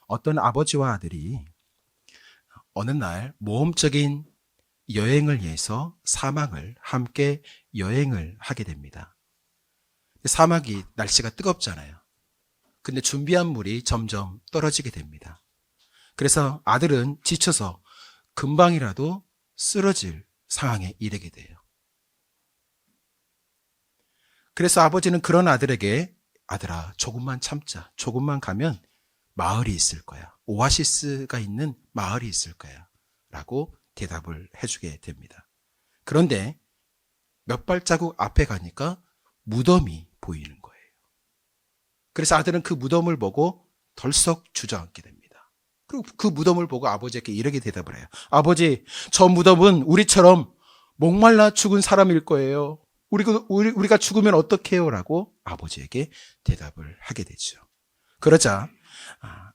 어떤 아버지와 아들이 어느 날 모험적인 여행을 위해서 사막을 함께 여행을 하게 됩니다. 사막이 날씨가 뜨겁잖아요. 근데 준비한 물이 점점 떨어지게 됩니다. 그래서 아들은 지쳐서 금방이라도 쓰러질 상황에 이르게 돼요. 그래서 아버지는 그런 아들에게 아들아, 조금만 참자. 조금만 가면 마을이 있을 거야. 오아시스가 있는 마을이 있을 거야. 라고 대답을 해주게 됩니다. 그런데 몇 발자국 앞에 가니까 무덤이 보이는 거예요. 그래서 아들은 그 무덤을 보고 덜썩 주저앉게 됩니다. 그리고 그 무덤을 보고 아버지에게 이렇게 대답을 해요. 아버지, 저 무덤은 우리처럼 목말라 죽은 사람일 거예요. 우리가 죽으면 어떡해요? 라고 아버지에게 대답을 하게 되죠. 그러자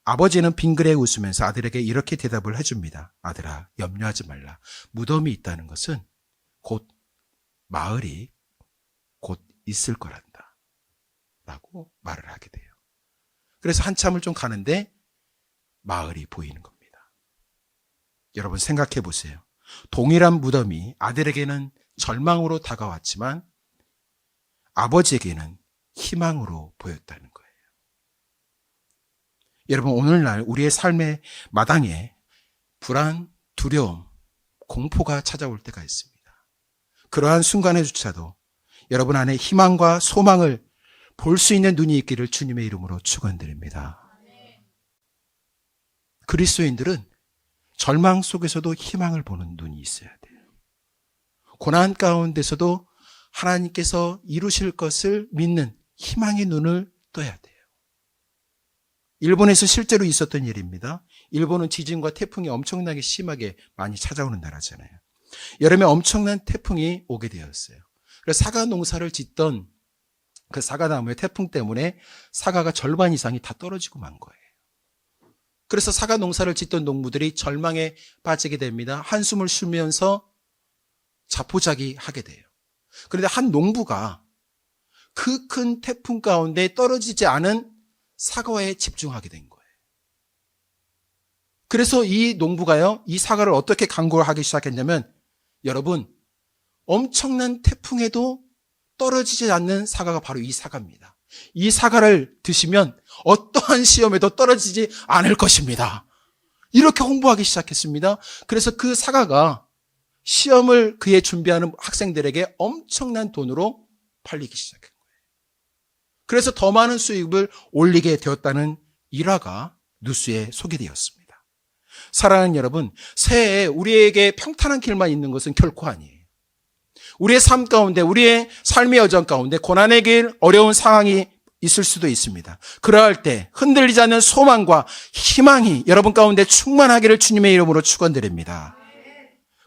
아버지는 빙그레 웃으면서 아들에게 이렇게 대답을 해줍니다. 아들아, 염려하지 말라. 무덤이 있다는 것은 곧 마을이 곧 있을 거란다. 라고 말을 하게 돼요. 그래서 한참을 좀 가는데 마을이 보이는 겁니다. 여러분 생각해 보세요. 동일한 무덤이 아들에게는 절망으로 다가왔지만 아버지에게는 희망으로 보였다는 거예요. 여러분 오늘날 우리의 삶의 마당에 불안, 두려움, 공포가 찾아올 때가 있습니다. 그러한 순간에조차도 여러분 안에 희망과 소망을 볼 수 있는 눈이 있기를 주님의 이름으로 축원드립니다. 그리스도인들은 절망 속에서도 희망을 보는 눈이 있어야 돼요. 고난 가운데서도 하나님께서 이루실 것을 믿는 희망의 눈을 떠야 돼요. 일본에서 실제로 있었던 일입니다. 일본은 지진과 태풍이 엄청나게 심하게 많이 찾아오는 나라잖아요. 여름에 엄청난 태풍이 오게 되었어요. 그래서 사과 농사를 짓던 그 사과나무의 태풍 때문에 사과가 절반 이상이 다 떨어지고 만 거예요. 그래서 사과 농사를 짓던 농부들이 절망에 빠지게 됩니다. 한숨을 쉬면서 자포자기 하게 돼요. 그런데 한 농부가 그 큰 태풍 가운데 떨어지지 않은 사과에 집중하게 된 거예요. 그래서 이 농부가요, 이 사과를 어떻게 간구를 하기 시작했냐면, 여러분, 엄청난 태풍에도 떨어지지 않는 사과가 바로 이 사과입니다. 이 사과를 드시면 어떠한 시험에도 떨어지지 않을 것입니다. 이렇게 홍보하기 시작했습니다. 그래서 그 사과가 시험을 그에 준비하는 학생들에게 엄청난 돈으로 팔리기 시작한 거예요. 그래서 더 많은 수익을 올리게 되었다는 일화가 뉴스에 소개되었습니다. 사랑하는 여러분, 새해에 우리에게 평탄한 길만 있는 것은 결코 아니에요. 우리의 삶 가운데, 우리의 삶의 여정 가운데 고난의 길, 어려운 상황이 있을 수도 있습니다. 그러할 때 흔들리지 않는 소망과 희망이 여러분 가운데 충만하기를 주님의 이름으로 축원드립니다.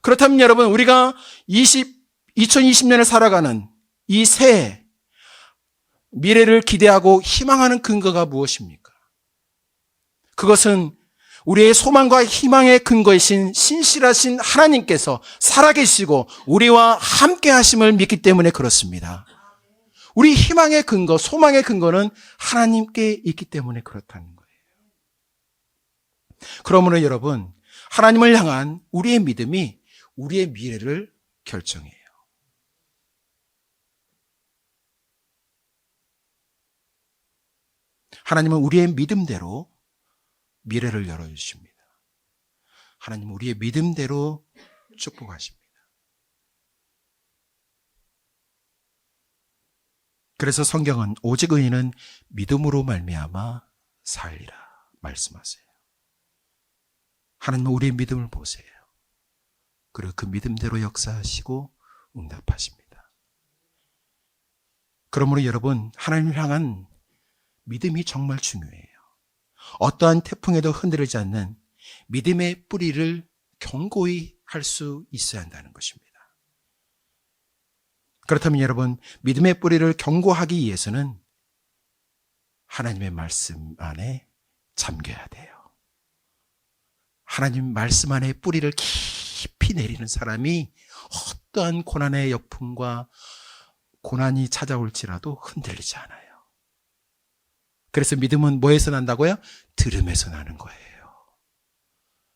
그렇다면 여러분, 우리가 2020년을 살아가는 이 새해 미래를 기대하고 희망하는 근거가 무엇입니까? 그것은 우리의 소망과 희망의 근거이신 신실하신 하나님께서 살아계시고 우리와 함께 하심을 믿기 때문에 그렇습니다. 우리 희망의 근거, 소망의 근거는 하나님께 있기 때문에 그렇다는 거예요. 그러므로 여러분, 하나님을 향한 우리의 믿음이 우리의 미래를 결정해요. 하나님은 우리의 믿음대로 미래를 열어주십니다. 하나님은 우리의 믿음대로 축복하십니다. 그래서 성경은 오직 의인은 믿음으로 말미암아 살리라 말씀하세요. 하나님은 우리의 믿음을 보세요. 그리고 그 믿음대로 역사하시고 응답하십니다. 그러므로 여러분, 하나님을 향한 믿음이 정말 중요해요. 어떠한 태풍에도 흔들리지 않는 믿음의 뿌리를 견고히 할 수 있어야 한다는 것입니다. 그렇다면 여러분, 믿음의 뿌리를 견고하기 위해서는 하나님의 말씀 안에 잠겨야 돼요. 하나님 말씀 안에 뿌리를 깊이 내리는 사람이 어떠한 고난의 역풍과 고난이 찾아올지라도 흔들리지 않아요. 그래서 믿음은 뭐에서 난다고요? 들음에서 나는 거예요.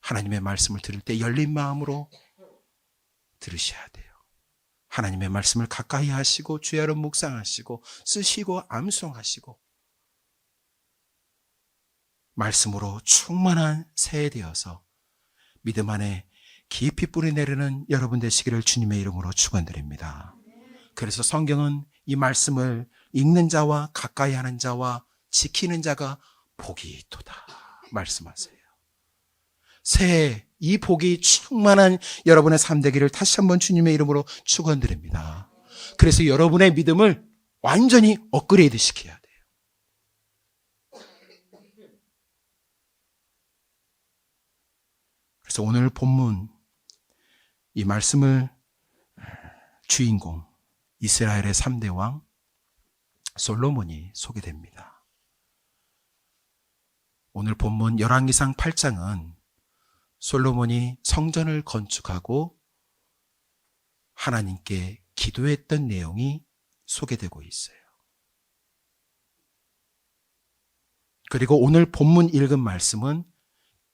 하나님의 말씀을 들을 때 열린 마음으로 들으셔야 돼요. 하나님의 말씀을 가까이 하시고 주야로 묵상하시고 쓰시고 암송하시고 말씀으로 충만한 새 되어서 믿음 안에 깊이 뿌리 내리는 여러분 되시기를 주님의 이름으로 축원드립니다. 그래서 성경은 이 말씀을 읽는 자와 가까이 하는 자와 지키는 자가 복이 있도다 말씀하세요. 새해 이 복이 충만한 여러분의 삶 되기를 다시 한번 주님의 이름으로 축원드립니다. 그래서 여러분의 믿음을 완전히 업그레이드 시켜야 돼요. 그래서 오늘 본문 이 말씀을 주인공 이스라엘의 3대 왕 솔로몬이 소개됩니다. 오늘 본문 열왕기상 8장은 솔로몬이 성전을 건축하고 하나님께 기도했던 내용이 소개되고 있어요. 그리고 오늘 본문 읽은 말씀은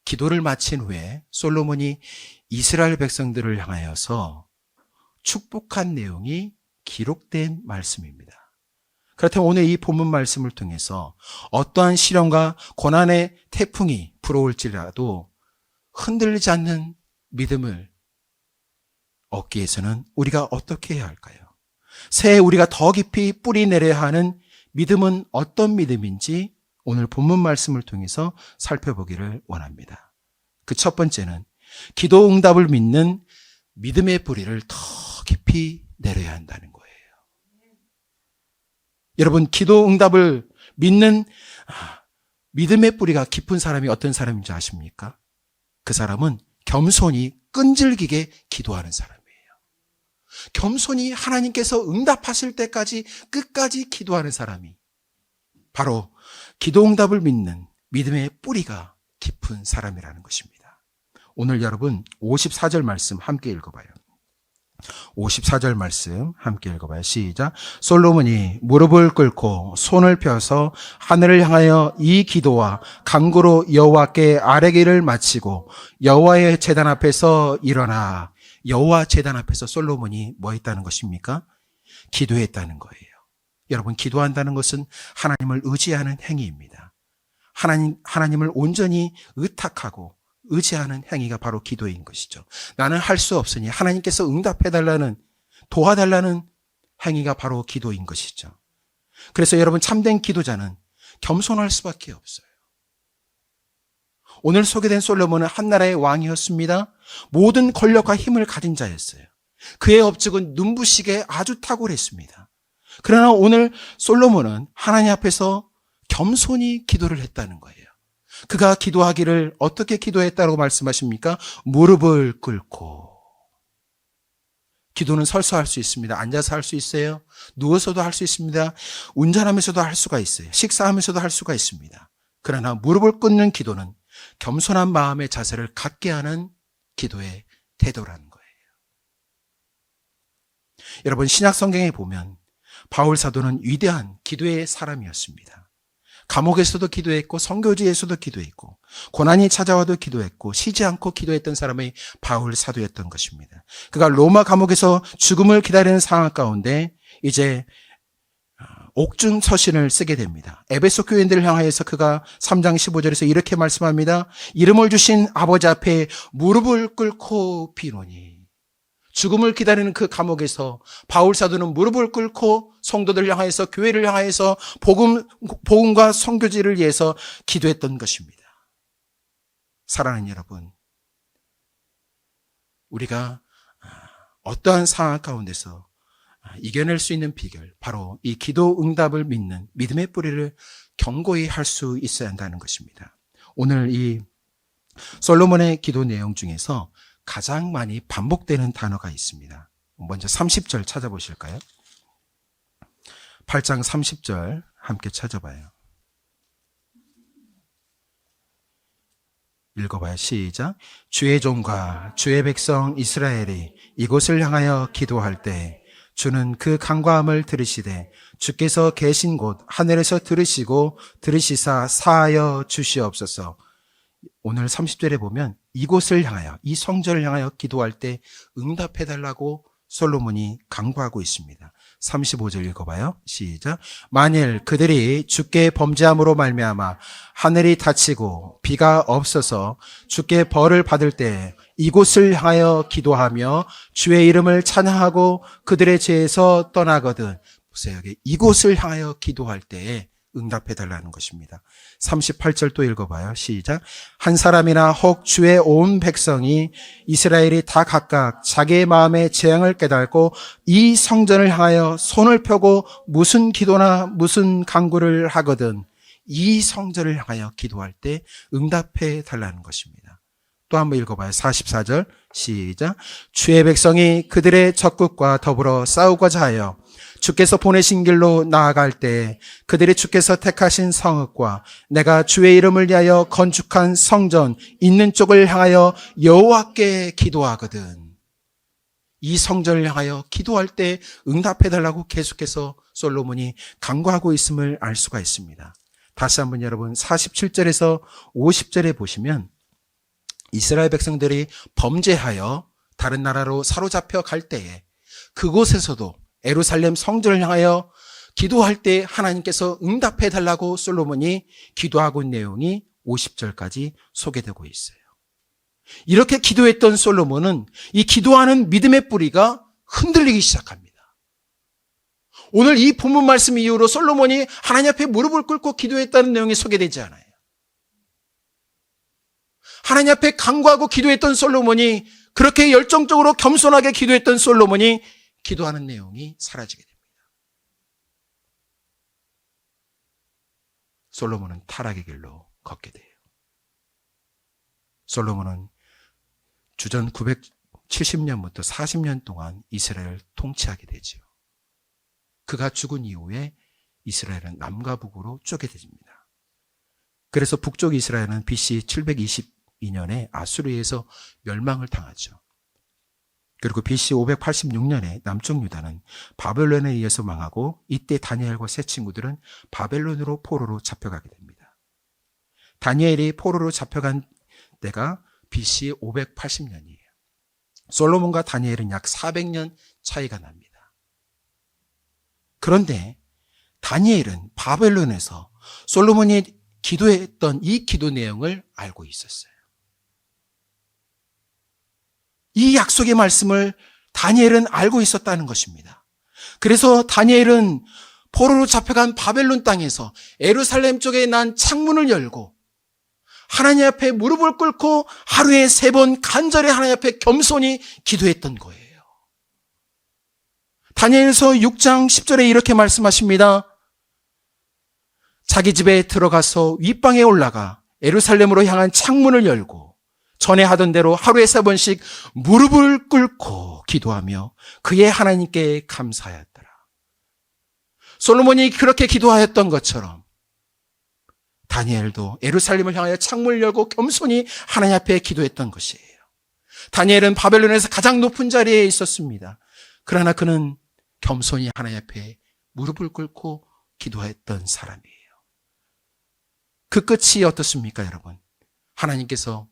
기도를 마친 후에 솔로몬이 이스라엘 백성들을 향하여서 축복한 내용이 기록된 말씀입니다. 그렇다면 오늘 이 본문 말씀을 통해서 어떠한 시련과 고난의 태풍이 불어올지라도 흔들리지 않는 믿음을 얻기 위해서는 우리가 어떻게 해야 할까요? 새해 우리가 더 깊이 뿌리 내려야 하는 믿음은 어떤 믿음인지 오늘 본문 말씀을 통해서 살펴보기를 원합니다. 그 첫 번째는 기도 응답을 믿는 믿음의 뿌리를 더 깊이 내려야 한다는 거예요. 여러분, 기도 응답을 믿는 믿음의 뿌리가 깊은 사람이 어떤 사람인지 아십니까? 그 사람은 겸손히 끈질기게 기도하는 사람이에요. 겸손히 하나님께서 응답하실 때까지 끝까지 기도하는 사람이 바로 기도 응답을 믿는 믿음의 뿌리가 깊은 사람이라는 것입니다. 오늘 여러분 54절 말씀 함께 읽어봐요. 54절 말씀 함께 읽어봐요. 시작. 솔로몬이 무릎을 꿇고 손을 펴서 하늘을 향하여 이 기도와 간구로 여호와께 아뢰기를 마치고 여호와의 제단 앞에서 일어나. 여호와 제단 앞에서 솔로몬이 뭐 했다는 것입니까? 기도했다는 거예요. 여러분, 기도한다는 것은 하나님을 의지하는 행위입니다. 하나님을 온전히 의탁하고 의지하는 행위가 바로 기도인 것이죠. 나는 할 수 없으니 하나님께서 응답해달라는, 도와달라는 행위가 바로 기도인 것이죠. 그래서 여러분, 참된 기도자는 겸손할 수밖에 없어요. 오늘 소개된 솔로몬은 한 나라의 왕이었습니다. 모든 권력과 힘을 가진 자였어요. 그의 업적은 눈부시게 아주 탁월했습니다. 그러나 오늘 솔로몬은 하나님 앞에서 겸손히 기도를 했다는 거예요. 그가 기도하기를 어떻게 기도했다고 말씀하십니까? 무릎을 꿇고. 기도는 서서 할 수 있습니다. 앉아서 할 수 있어요. 누워서도 할 수 있습니다. 운전하면서도 할 수가 있어요. 식사하면서도 할 수가 있습니다. 그러나 무릎을 꿇는 기도는 겸손한 마음의 자세를 갖게 하는 기도의 태도라는 거예요. 여러분, 신약 성경에 보면 바울 사도는 위대한 기도의 사람이었습니다. 감옥에서도 기도했고 선교지에서도 기도했고 고난이 찾아와도 기도했고 쉬지 않고 기도했던 사람이 바울 사도였던 것입니다. 그가 로마 감옥에서 죽음을 기다리는 상황 가운데 이제 옥중 서신을 쓰게 됩니다. 에베소 교인들을 향하여서 그가 3장 15절에서 이렇게 말씀합니다. 이름을 주신 아버지 앞에 무릎을 꿇고 비노니. 죽음을 기다리는 그 감옥에서 바울 사도는 무릎을 꿇고 성도들을 향하여서, 교회를 향하여서 복음과 선교지를 위해서 기도했던 것입니다. 사랑하는 여러분, 우리가 어떠한 상황 가운데서 이겨낼 수 있는 비결, 바로 이 기도 응답을 믿는 믿음의 뿌리를 견고히 할 수 있어야 한다는 것입니다. 오늘 이 솔로몬의 기도 내용 중에서 가장 많이 반복되는 단어가 있습니다. 먼저 30절 찾아보실까요? 8장 30절 함께 찾아봐요. 읽어봐요. 시작. 주의 종과 주의 백성 이스라엘이 이곳을 향하여 기도할 때 주는 그 간과함을 들으시되 주께서 계신 곳 하늘에서 들으시고 들으시사 사하여 주시옵소서. 오늘 30절에 보면 이곳을 향하여, 이 성전을 향하여 기도할 때 응답해달라고 솔로몬이 간구하고 있습니다. 35절 읽어봐요. 시작. 만일 그들이 주께 범죄함으로 말미암아 하늘이 닫히고 비가 없어서 주께 벌을 받을 때 이곳을 향하여 기도하며 주의 이름을 찬양하고 그들의 죄에서 떠나거든. 보세요. 여기 이곳을 향하여 기도할 때에 응답해달라는 것입니다. 38절 또 읽어봐요. 시작. 한 사람이나 혹 주의 온 백성이 이스라엘이 다 각각 자기의 마음의 재앙을 깨닫고 이 성전을 향하여 손을 펴고 무슨 기도나 무슨 간구를 하거든 이 성전을 향하여 기도할 때 응답해달라는 것입니다. 또 한번 읽어봐요. 44절 시작. 주의 백성이 그들의 적국과 더불어 싸우고자 하여 주께서 보내신 길로 나아갈 때 그들이 주께서 택하신 성읍과 내가 주의 이름을 위하여 건축한 성전 있는 쪽을 향하여 여호와께 기도하거든. 이 성전을 향하여 기도할 때 응답해달라고 계속해서 솔로몬이 간구하고 있음을 알 수가 있습니다. 다시 한번 여러분 47절에서 50절에 보시면 이스라엘 백성들이 범죄하여 다른 나라로 사로잡혀 갈 때에 그곳에서도 예루살렘 성전을 향하여 기도할 때 하나님께서 응답해달라고 솔로몬이 기도하고 있는 내용이 50절까지 소개되고 있어요. 이렇게 기도했던 솔로몬은 이 기도하는 믿음의 뿌리가 흔들리기 시작합니다. 오늘 이 본문 말씀 이후로 솔로몬이 하나님 앞에 무릎을 꿇고 기도했다는 내용이 소개되지 않아요. 하나님 앞에 간구하고 기도했던 솔로몬이, 그렇게 열정적으로 겸손하게 기도했던 솔로몬이 기도하는 내용이 사라지게 됩니다. 솔로몬은 타락의 길로 걷게 돼요. 솔로몬은 주전 970년부터 40년 동안 이스라엘을 통치하게 되죠. 그가 죽은 이후에 이스라엘은 남과 북으로 쪼개집니다. 그래서 북쪽 이스라엘은 BC 722년에 아수르에서 멸망을 당하죠. 그리고 BC 586년에 남쪽 유다는 바벨론에 의해서 망하고 이때 다니엘과 세 친구들은 바벨론으로 포로로 잡혀가게 됩니다. 다니엘이 포로로 잡혀간 때가 BC 580년이에요. 솔로몬과 다니엘은 약 400년 차이가 납니다. 그런데 다니엘은 바벨론에서 솔로몬이 기도했던 이 기도 내용을 알고 있었어요. 이 약속의 말씀을 다니엘은 알고 있었다는 것입니다. 그래서 다니엘은 포로로 잡혀간 바벨론 땅에서 예루살렘 쪽에 난 창문을 열고 하나님 앞에 무릎을 꿇고 하루에 3번 간절히 하나님 앞에 겸손히 기도했던 거예요. 다니엘서 6장 10절에 이렇게 말씀하십니다. 자기 집에 들어가서 윗방에 올라가 예루살렘으로 향한 창문을 열고 전에 하던 대로 하루에 3번씩 무릎을 꿇고 기도하며 그의 하나님께 감사하였더라. 솔로몬이 그렇게 기도하였던 것처럼 다니엘도 예루살렘을 향하여 창문을 열고 겸손히 하나님 앞에 기도했던 것이에요. 다니엘은 바벨론에서 가장 높은 자리에 있었습니다. 그러나 그는 겸손히 하나님 앞에 무릎을 꿇고 기도했던 사람이에요. 그 끝이 어떻습니까, 여러분? 하나님께서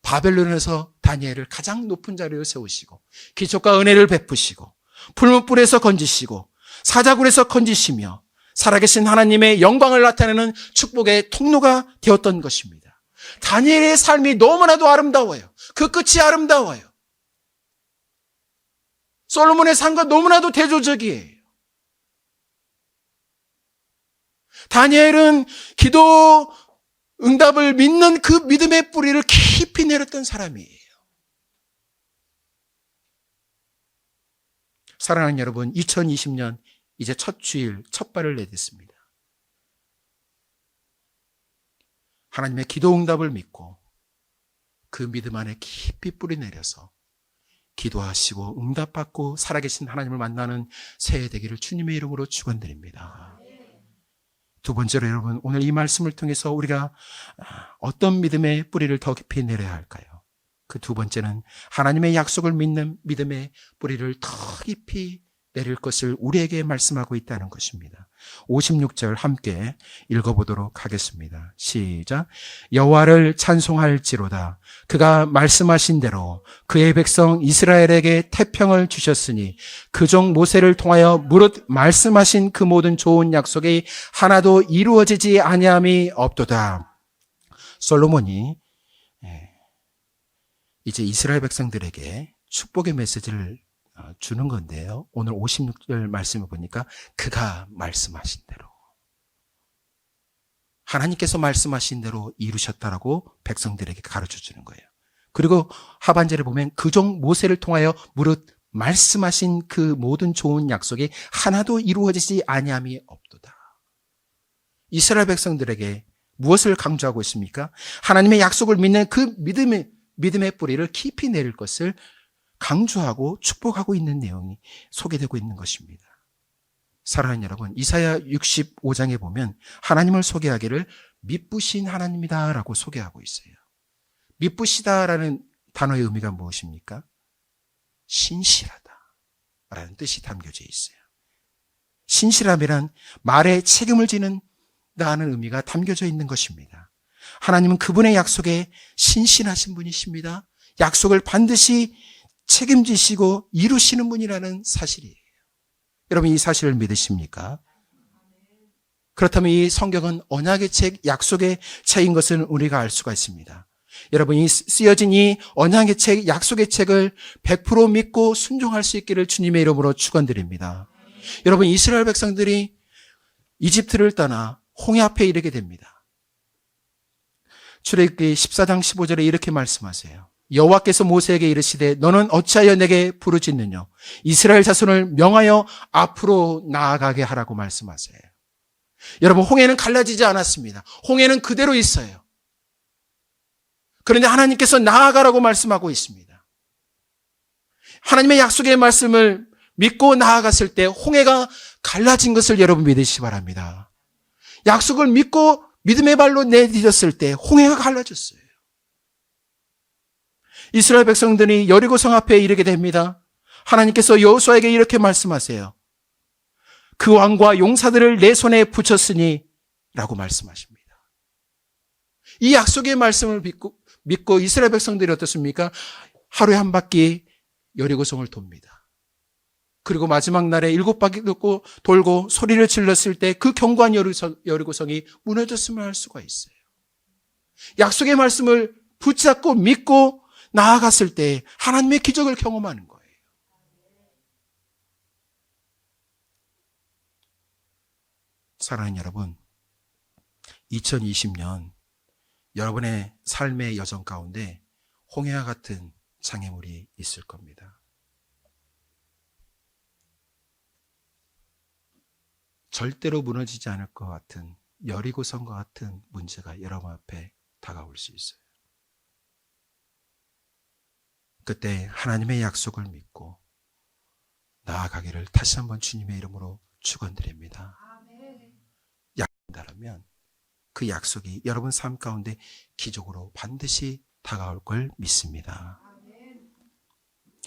바벨론에서 다니엘을 가장 높은 자리로 세우시고 기적과 은혜를 베푸시고 풀무불에서 건지시고 사자굴에서 건지시며 살아계신 하나님의 영광을 나타내는 축복의 통로가 되었던 것입니다. 다니엘의 삶이 너무나도 아름다워요. 그 끝이 아름다워요. 솔로몬의 삶과 너무나도 대조적이에요. 다니엘은 기도 응답을 믿는 그 믿음의 뿌리를 깊이 내렸던 사람이에요. 사랑하는 여러분, 2020년 이제 첫 주일, 첫 발을 내딛습니다. 하나님의 기도 응답을 믿고 그 믿음 안에 깊이 뿌리 내려서 기도하시고 응답받고 살아계신 하나님을 만나는 새해 되기를 주님의 이름으로 축원드립니다. 두 번째로 여러분, 오늘 이 말씀을 통해서 우리가 어떤 믿음의 뿌리를 더 깊이 내려야 할까요? 그 두 번째는 하나님의 약속을 믿는 믿음의 뿌리를 더 깊이 내릴 것을 우리에게 말씀하고 있다는 것입니다. 56절 함께 읽어보도록 하겠습니다. 시작. 여호와를 찬송할지로다. 그가 말씀하신 대로 그의 백성 이스라엘에게 태평을 주셨으니 그 종 모세를 통하여 무릇 말씀하신 그 모든 좋은 약속이 하나도 이루어지지 아니함이 없도다. 솔로몬이 이제 이스라엘 백성들에게 축복의 메시지를 주는 건데요. 오늘 56절 말씀을 보니까 그가 말씀하신 대로, 하나님께서 말씀하신 대로 이루셨다라고 백성들에게 가르쳐 주는 거예요. 그리고 하반절에 보면 그 종 모세를 통하여 무릇 말씀하신 그 모든 좋은 약속이 하나도 이루어지지 아니함이 없도다. 이스라엘 백성들에게 무엇을 강조하고 있습니까? 하나님의 약속을 믿는 그 믿음의 뿌리를 깊이 내릴 것을 강조하고 축복하고 있는 내용이 소개되고 있는 것입니다. 사랑하는 여러분, 이사야 65장에 보면 하나님을 소개하기를 미쁘신 하나님이다라고 소개하고 있어요. 미쁘시다라는 단어의 의미가 무엇입니까? 신실하다라는 뜻이 담겨져 있어요. 신실함이란 말에 책임을 지는다는 의미가 담겨져 있는 것입니다. 하나님은 그분의 약속에 신실하신 분이십니다. 약속을 반드시 책임지시고 이루시는 분이라는 사실이에요. 여러분, 이 사실을 믿으십니까? 그렇다면 이 성경은 언약의 책, 약속의 책인 것을 우리가 알 수가 있습니다. 여러분, 이 쓰여진 이 언약의 책, 약속의 책을 100% 믿고 순종할 수 있기를 주님의 이름으로 축원드립니다. 여러분, 이스라엘 백성들이 이집트를 떠나 홍해 앞에 이르게 됩니다. 출애굽기 14장 15절에 이렇게 말씀하세요. 여호와께서 모세에게 이르시되 너는 어찌하여 내게 부르짖느냐? 이스라엘 자손을 명하여 앞으로 나아가게 하라고 말씀하세요. 여러분, 홍해는 갈라지지 않았습니다. 홍해는 그대로 있어요. 그런데 하나님께서 나아가라고 말씀하고 있습니다. 하나님의 약속의 말씀을 믿고 나아갔을 때 홍해가 갈라진 것을 여러분 믿으시기 바랍니다. 약속을 믿고 믿음의 발로 내딛었을 때 홍해가 갈라졌어요. 이스라엘 백성들이 여리고성 앞에 이르게 됩니다. 하나님께서 여호수아에게 이렇게 말씀하세요. 그 왕과 용사들을 내 손에 붙였으니 라고 말씀하십니다. 이 약속의 말씀을 믿고 이스라엘 백성들이 어떻습니까? 하루에 한 바퀴 여리고성을 돕니다. 그리고 마지막 날에 7바퀴 돌고 소리를 질렀을 때 그 견고한 여리고성이 무너졌음을 알 수가 있어요. 약속의 말씀을 붙잡고 믿고 나아갔을 때 하나님의 기적을 경험하는 거예요. 사랑하는 여러분, 2020년 여러분의 삶의 여정 가운데 홍해와 같은 장애물이 있을 겁니다. 절대로 무너지지 않을 것 같은 여리고성과 같은 문제가 여러분 앞에 다가올 수 있어요. 그때 하나님의 약속을 믿고 나아가기를 다시 한번 주님의 이름으로 축원드립니다. 약속한다면 그 약속이 여러분 삶 가운데 기적으로 반드시 다가올 걸 믿습니다.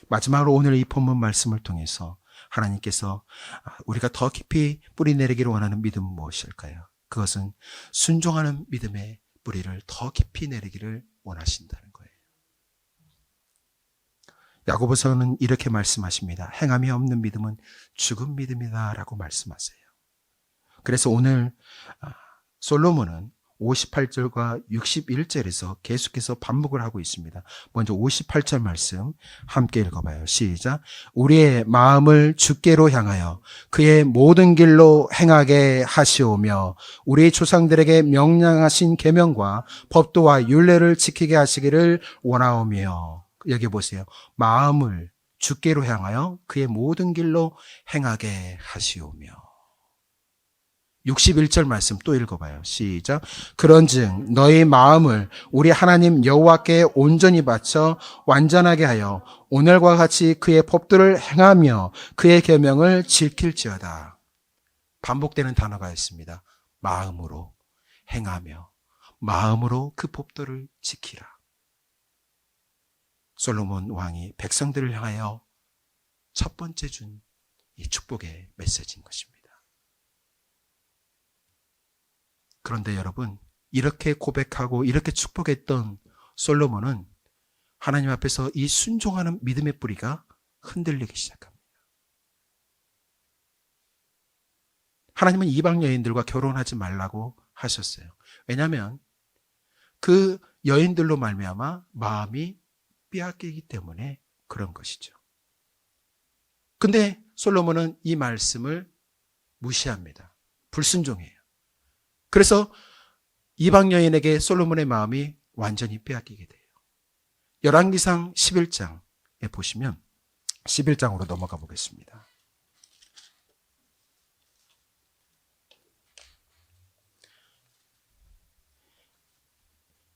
마지막으로 오늘 이 본문 말씀을 통해서 하나님께서 우리가 더 깊이 뿌리 내리기를 원하는 믿음은 무엇일까요? 그것은 순종하는 믿음의 뿌리를 더 깊이 내리기를 원하신다는 거예요. 야고보서는 이렇게 말씀하십니다. 행함이 없는 믿음은 죽은 믿음이다 라고 말씀하세요. 그래서 오늘 솔로몬은 58절과 61절에서 계속해서 반복을 하고 있습니다. 먼저 58절 말씀 함께 읽어봐요. 시작. 우리의 마음을 주께로 향하여 그의 모든 길로 행하게 하시오며 우리 조상들에게 명령하신 계명과 법도와 율례를 지키게 하시기를 원하오며. 여기 보세요. 마음을 주께로 향하여 그의 모든 길로 행하게 하시오며. 61절 말씀 또 읽어봐요. 시작. 그런즉 너희 마음을 우리 하나님 여호와께 온전히 바쳐 완전하게 하여 오늘과 같이 그의 법도를 행하며 그의 계명을 지킬지어다. 반복되는 단어가 있습니다. 마음으로 행하며 마음으로 그 법도를 지키라. 솔로몬 왕이 백성들을 향하여 첫 번째 준 이 축복의 메시지인 것입니다. 그런데 여러분, 이렇게 고백하고 이렇게 축복했던 솔로몬은 하나님 앞에서 이 순종하는 믿음의 뿌리가 흔들리기 시작합니다. 하나님은 이방 여인들과 결혼하지 말라고 하셨어요. 왜냐하면 그 여인들로 말미암아 마음이 빼앗기기 때문에 그런 것이죠. 근데 솔로몬은 이 말씀을 무시합니다. 불순종해요. 그래서 이방 여인에게 솔로몬의 마음이 완전히 빼앗기게 돼요. 열왕기상 11장에 보시면 11장으로 넘어가 보겠습니다.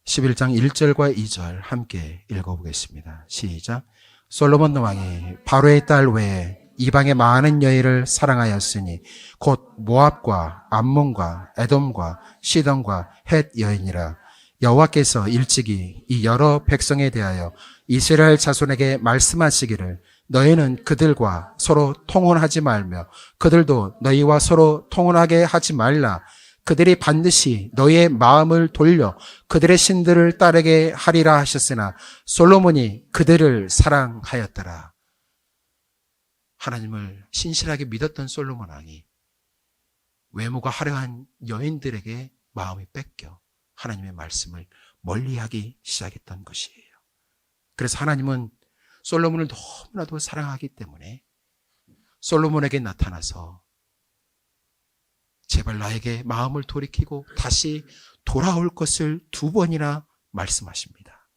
11장 1절과 2절 함께 읽어보겠습니다. 시작. 솔로몬 왕이 바로의 딸 외에 이방의 많은 여인을 사랑하였으니 곧 모압과 암몬과 에돔과 시돈과 헷 여인이라. 여호와께서 일찍이 이 여러 백성에 대하여 이스라엘 자손에게 말씀하시기를 너희는 그들과 서로 통혼하지 말며 그들도 너희와 서로 통혼하게 하지 말라. 그들이 반드시 너희의 마음을 돌려 그들의 신들을 따르게 하리라 하셨으나 솔로몬이 그들을 사랑하였더라. 하나님을 신실하게 믿었던 솔로몬 왕이 외모가 화려한 여인들에게 마음이 뺏겨 하나님의 말씀을 멀리하기 시작했던 것이에요. 그래서 하나님은 솔로몬을 너무나도 사랑하기 때문에 솔로몬에게 나타나서 제발 나에게 마음을 돌이키고 다시 돌아올 것을 2번이나 말씀하십니다.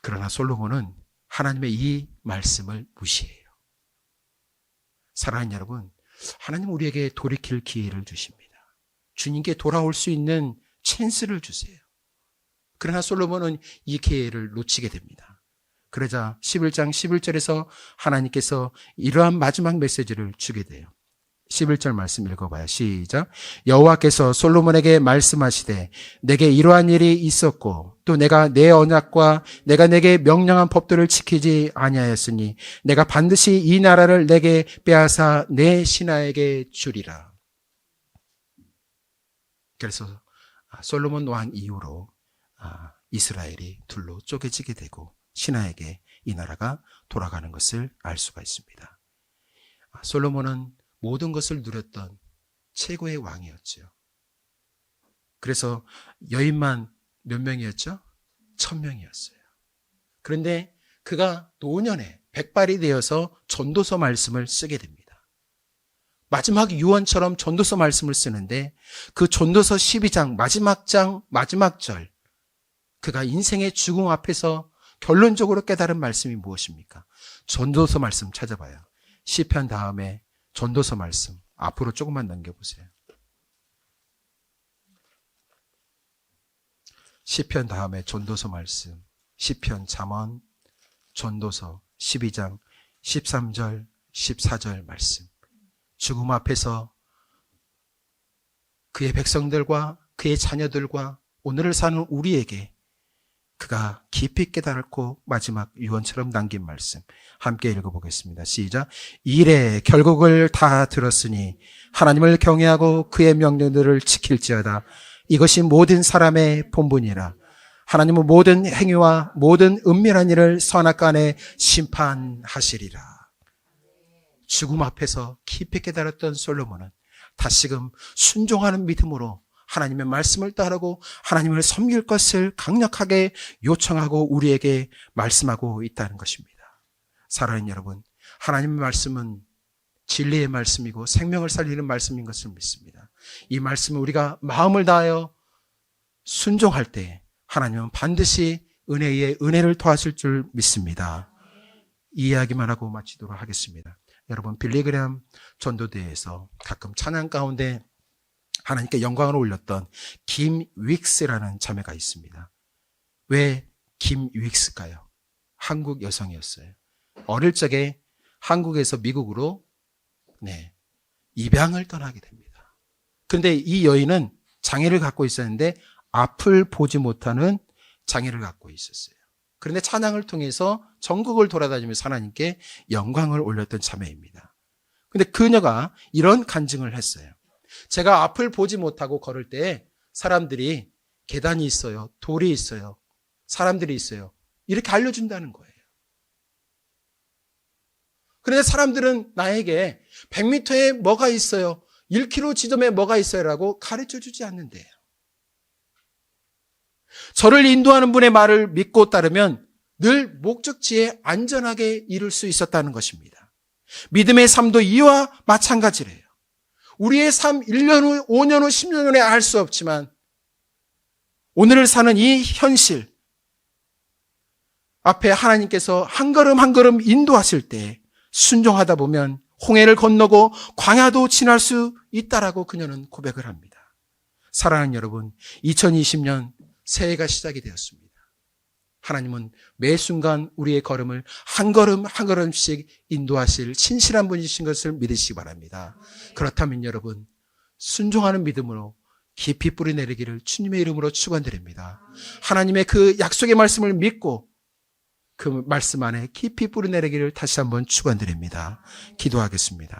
그러나 솔로몬은 하나님의 이 말씀을 무시해요. 사랑하는 여러분, 하나님 우리에게 돌이킬 기회를 주십니다. 주님께 돌아올 수 있는 찬스를 주세요. 그러나 솔로몬은 이 기회를 놓치게 됩니다. 그러자 11장 11절에서 하나님께서 이러한 마지막 메시지를 주게 돼요. 11절 말씀 읽어봐요. 시작. 여호와께서 솔로몬에게 말씀하시되 내게 이러한 일이 있었고 또 내가 내 언약과 내가 내게 명령한 법도를 지키지 아니하였으니 내가 반드시 이 나라를 내게 빼앗아 내 신하에게 주리라. 그래서 솔로몬 왕 이후로 이스라엘이 둘로 쪼개지게 되고 신하에게 이 나라가 돌아가는 것을 알 수가 있습니다. 솔로몬은 모든 것을 누렸던 최고의 왕이었죠. 그래서 여인만 몇 명이었죠? 1000명이었어요. 그런데 그가 노년에 백발이 되어서 전도서 말씀을 쓰게 됩니다. 마지막 유언처럼 전도서 말씀을 쓰는데 그 전도서 12장 마지막 장 마지막 절, 그가 인생의 죽음 앞에서 결론적으로 깨달은 말씀이 무엇입니까? 전도서 말씀 찾아봐요. 시편 다음에 전도서 말씀 앞으로 조금만 넘겨보세요. 시편 다음에 전도서 말씀, 시편, 잠언, 전도서 12장 13절 14절 말씀. 죽음 앞에서 그의 백성들과 그의 자녀들과 오늘을 사는 우리에게 그가 깊이 깨달고 마지막 유언처럼 남긴 말씀 함께 읽어보겠습니다. 시작. 이래 결국을 다 들었으니 하나님을 경외하고 그의 명령들을 지킬지어다. 이것이 모든 사람의 본분이라. 하나님은 모든 행위와 모든 은밀한 일을 선악간에 심판하시리라. 죽음 앞에서 깊이 깨달았던 솔로몬은 다시금 순종하는 믿음으로 하나님의 말씀을 따르고 하나님을 섬길 것을 강력하게 요청하고 우리에게 말씀하고 있다는 것입니다. 사랑하는 여러분, 하나님의 말씀은 진리의 말씀이고 생명을 살리는 말씀인 것을 믿습니다. 이 말씀을 우리가 마음을 다하여 순종할 때 하나님은 반드시 은혜에 은혜를 더하실 줄 믿습니다. 이 이야기만 하고 마치도록 하겠습니다. 여러분, 빌리그램 전도대회에서 가끔 찬양 가운데 하나님께 영광을 올렸던 김 윅스라는 자매가 있습니다. 왜 김 윅스일까요? 한국 여성이었어요. 어릴 적에 한국에서 미국으로 입양을 떠나게 됩니다. 그런데 이 여인은 장애를 갖고 있었는데 앞을 보지 못하는 장애를 갖고 있었어요. 그런데 찬양을 통해서 전국을 돌아다니면서 하나님께 영광을 올렸던 자매입니다. 근데 그녀가 이런 간증을 했어요. 제가 앞을 보지 못하고 걸을 때 사람들이 계단이 있어요. 돌이 있어요. 사람들이 있어요. 이렇게 알려준다는 거예요. 그런데 사람들은 나에게 100m에 뭐가 있어요? 1km 지점에 뭐가 있어요? 라고 가르쳐 주지 않는데요. 저를 인도하는 분의 말을 믿고 따르면 늘 목적지에 안전하게 이룰 수 있었다는 것입니다. 믿음의 삶도 이와 마찬가지래요. 우리의 삶 1년 후, 5년 후, 10년 후에 알 수 없지만 오늘을 사는 이 현실 앞에 하나님께서 한 걸음 한 걸음 인도하실 때 순종하다 보면 홍해를 건너고 광야도 지날 수 있다라고 그녀는 고백을 합니다. 사랑하는 여러분, 2020년 새해가 시작이 되었습니다. 하나님은 매 순간 우리의 걸음을 한 걸음 한 걸음씩 인도하실 신실한 분이신 것을 믿으시기 바랍니다. 그렇다면 여러분, 순종하는 믿음으로 깊이 뿌리 내리기를 주님의 이름으로 축원드립니다. 하나님의 그 약속의 말씀을 믿고 그 말씀 안에 깊이 뿌리 내리기를 다시 한번 축원드립니다. 기도하겠습니다.